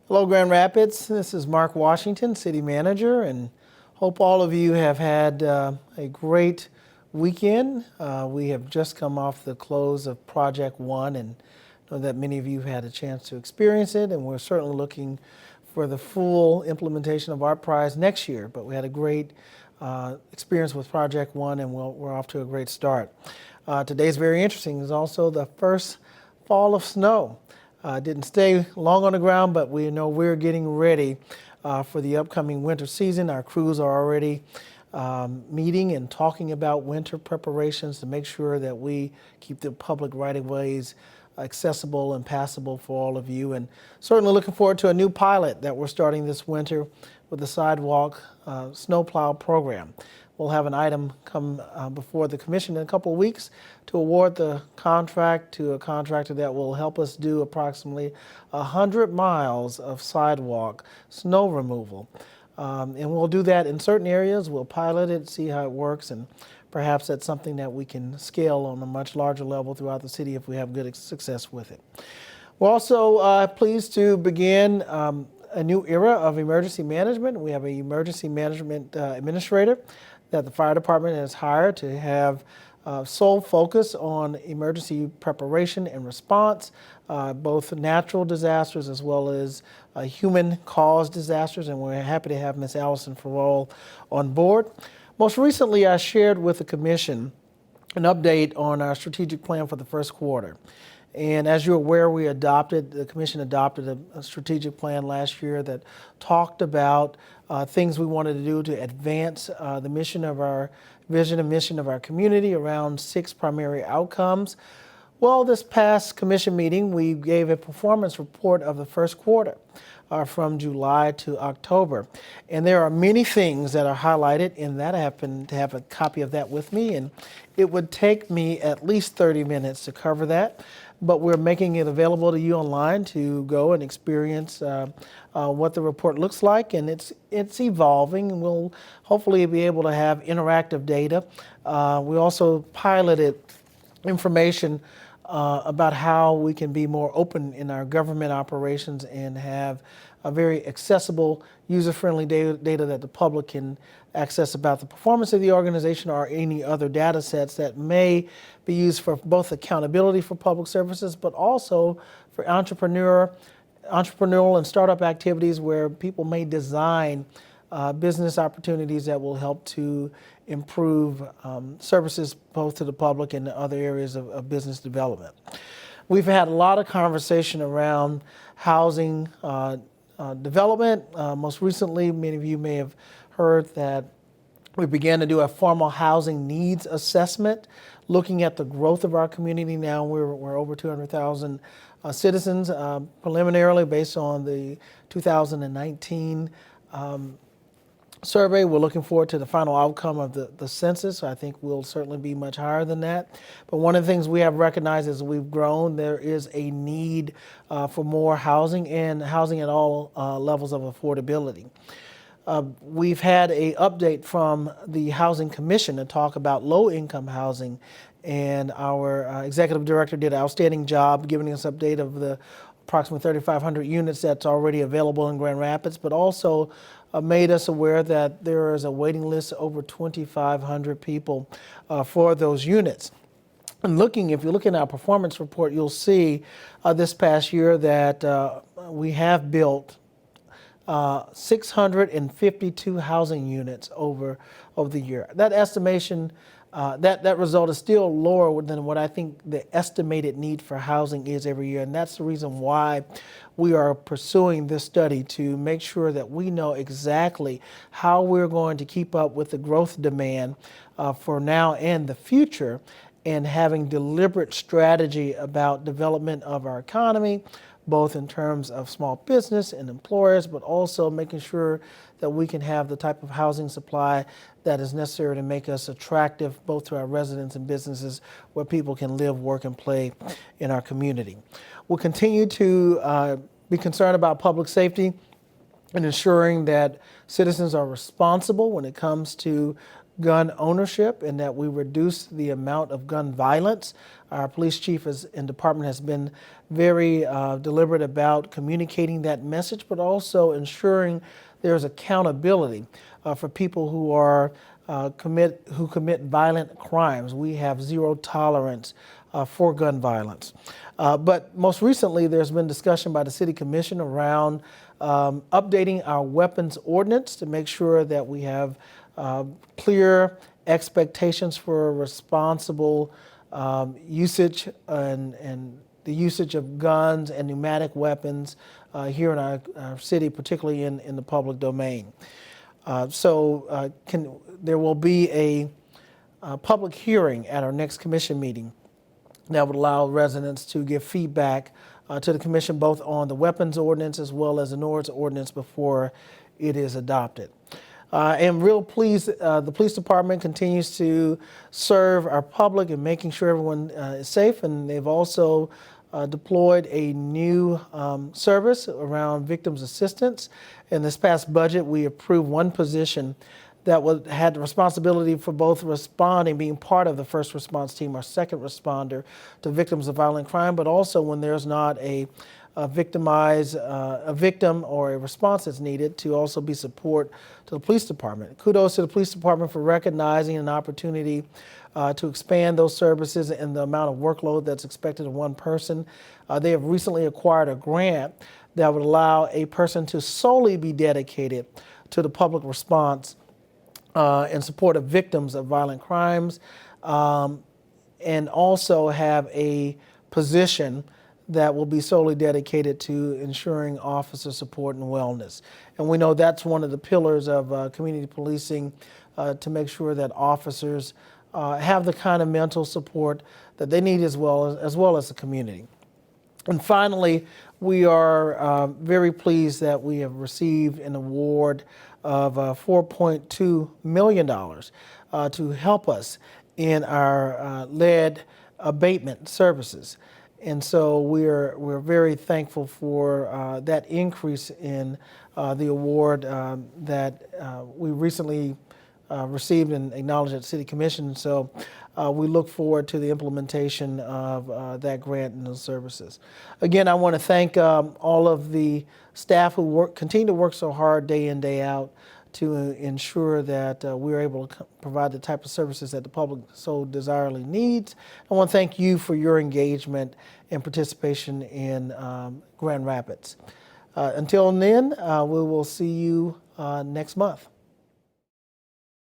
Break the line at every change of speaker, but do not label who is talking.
Hello, Grand Rapids. This is Mark Washington, City Manager, and hope all of you have had a great weekend. We have just come off the close of Project One, and know that many of you have had a chance to experience it, and we're certainly looking for the full implementation of Art Prize next year. But we had a great experience with Project One, and we're off to a great start. Today's very interesting. It's also the first fall of snow. Didn't stay long on the ground, but we know we're getting ready for the upcoming winter season. Our crews are already meeting and talking about winter preparations to make sure that we keep the public right-of-ways accessible and passable for all of you. And certainly looking forward to a new pilot that we're starting this winter with the Sidewalk snowplow program. We'll have an item come before the commission in a couple of weeks to award the contract to a contractor that will help us do approximately 100 miles of sidewalk snow removal. And we'll do that in certain areas. We'll pilot it, see how it works, and perhaps that's something that we can scale on a much larger level throughout the city if we have good success with it. We're also pleased to begin a new era of emergency management. We have an emergency management administrator that the fire department has hired to have sole focus on emergency preparation and response, both natural disasters as well as human-caused disasters, and we're happy to have Ms. Allison Farrell on board. Most recently, I shared with the commission an update on our strategic plan for the first quarter. And as you're aware, the commission adopted a strategic plan last year that talked about things we wanted to do to advance the mission of our vision and mission of our community around 6 primary outcomes. Well, this past commission meeting, we gave a performance report of the first quarter from July to October. And there are many things that are highlighted in that. I happen to have a copy of that with me, and it would take me at least 30 minutes to cover that. But we're making it available to you online to go and experience what the report looks like, and it's evolving, and we'll hopefully be able to have interactive data. We also piloted information about how we can be more open in our government operations and have a very accessible, user-friendly data that the public can access about the performance of the organization or any other data sets that may be used for both accountability for public services, but also for entrepreneurial and startup activities where people may design business opportunities that will help to improve services both to the public and other areas of business development. We've had a lot of conversation around housing development. Most recently, many of you may have heard that we began to do a formal housing needs assessment, looking at the growth of our community. Now we're over 200,000 citizens preliminarily based on the 2019 survey. We're looking forward to the final outcome of the census. I think we'll certainly be much higher than that. But one of the things we have recognized as we've grown, there is a need for more housing and housing at all levels of affordability. We've had an update from the Housing Commission to talk about low-income housing, and our executive director did an outstanding job giving us an update of the approximately 3,500 units that's already available in Grand Rapids, but also made us aware that there is a waiting list of over 2,500 people for those units. And if you look in our performance report, you'll see this past year that we have built 652 housing units over the year. That estimation, that result is still lower than what I think the estimated need for housing is every year, and that's the reason why we are pursuing this study, to make sure that we know exactly how we're going to keep up with the growth demand for now and the future, and having deliberate strategy about development of our economy, both in terms of small business and employers, but also making sure that we can have the type of housing supply that is necessary to make us attractive both to our residents and businesses where people can live, work, and play in our community. We'll continue to be concerned about public safety and ensuring that citizens are responsible when it comes to gun ownership and that we reduce the amount of gun violence. Our police chief and department has been very deliberate about communicating that message, but also ensuring there's accountability for people who are commit violent crimes. We have zero tolerance for gun violence. But most recently, there's been discussion by the City Commission around updating our weapons ordinance to make sure that we have clear expectations for responsible usage and the usage of guns and pneumatic weapons here in our city, particularly in the public domain. There will be a public hearing at our next commission meeting that would allow residents to give feedback to the commission both on the weapons ordinance as well as the noise ordinance before it is adopted. I am real pleased the police department continues to serve our public and making sure everyone is safe, and they've also deployed a new service around victims assistance. In this past budget, we approved one position that had the responsibility for both responding, being part of the first response team, or second responder to victims of violent crime, but also when there's not a victim or a response that's needed, to also be support to the police department. Kudos to the police department for recognizing an opportunity to expand those services and the amount of workload that's expected of one person. They have recently acquired a grant that would allow a person to solely be dedicated to the public response in support of victims of violent crimes, and also have a position that will be solely dedicated to ensuring officer support and wellness. And we know that's one of the pillars of community policing, to make sure that officers have the kind of mental support that they need as well as the community. And finally, we are very pleased that we have received an award of $4.2 million to help us in our lead abatement services. And so we're very thankful for that increase in the award that we recently received and acknowledged at the City Commission. So we look forward to the implementation of that grant and those services. Again, I want to thank all of the staff who continue to work so hard day in, day out to ensure that we're able to provide the type of services that the public so desirably needs. I want to thank you for your engagement and participation in Grand Rapids. Until then, we will see you next month.